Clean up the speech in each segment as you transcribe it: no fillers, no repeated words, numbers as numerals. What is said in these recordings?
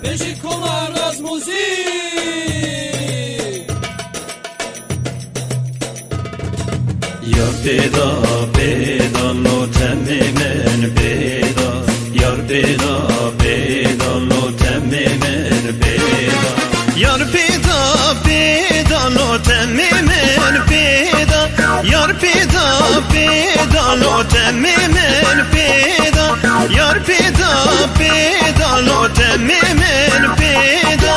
بجی کمر از موزیک یار پیدا پیدا نوتم من پیدا یار پیدا پیدا نوتم من پیدا یار پیدا پیدا نوتم من پیدا یار پیدا پیدا نوتم من پیدا یار پیدا پیدا نوتم من پیدا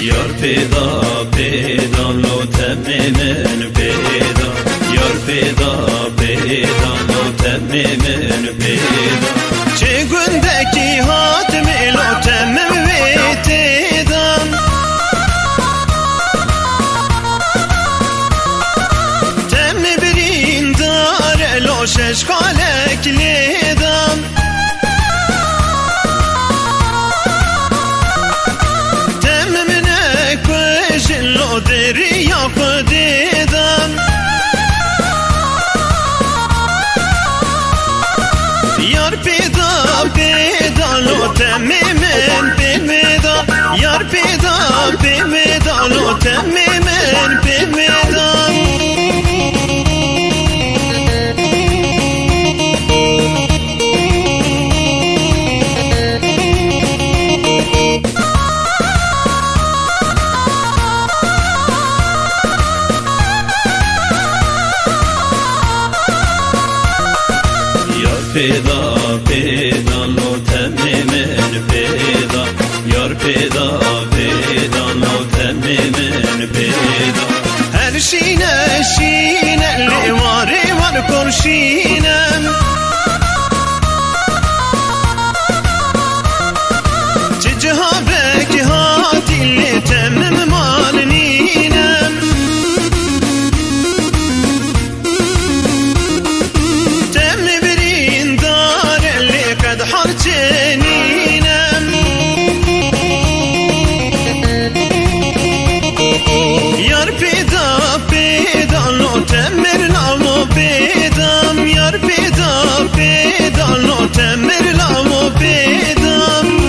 یار پیدا پیدا نوتم من پیدا یار پیدا پیدا نوتم من پیدا چه گندکی هاتم لوتم ویتیدم تم برین دار لوشش خالک لیدم لو دریا خدیدم یار پیدا پیدا لو تممن پیدا یار پیدا پیدا لو تممن پیدا پیدا پیدا نوتم من پیدا یار پیدا پیدا نوتم من پیدا هر شینه شینه لیواری وار کرشینم چه جهابه که هاتی لیتم مالنینم حرجنينم يار بيدا بيدا لو تمر لامو بيدم يار بيدا بيدا لو تمر لامو بيدم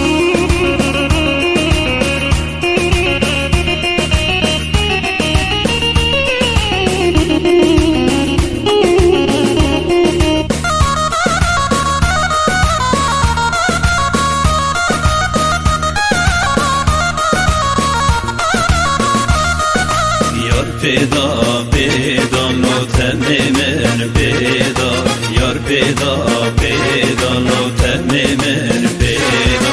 پیدا پیدا نوتم من پیدا یار پیدا پیدا نوتم من پیدا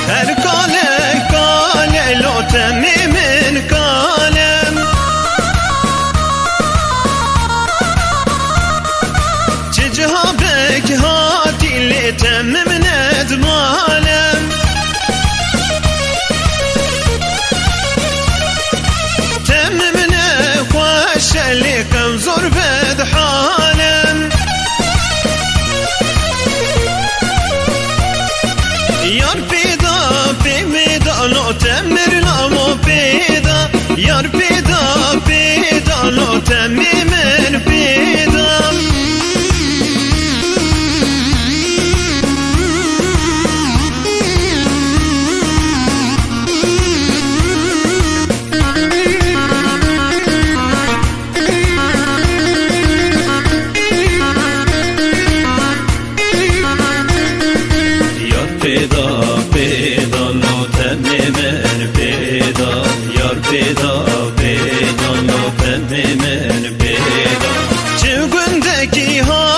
هر کاله کاله لوتم من کالم چه جهابه که هاتی لیتم من ادمالم اللي كم زور بد حالم يار بيدا بيدا لو تمر لامو بيدا يار بيدا بيدا لو تمر من بيدا پیدا پیدا نوتم من پیدا یار پیدا پیدا نوتم من پیدا چه گندگی ها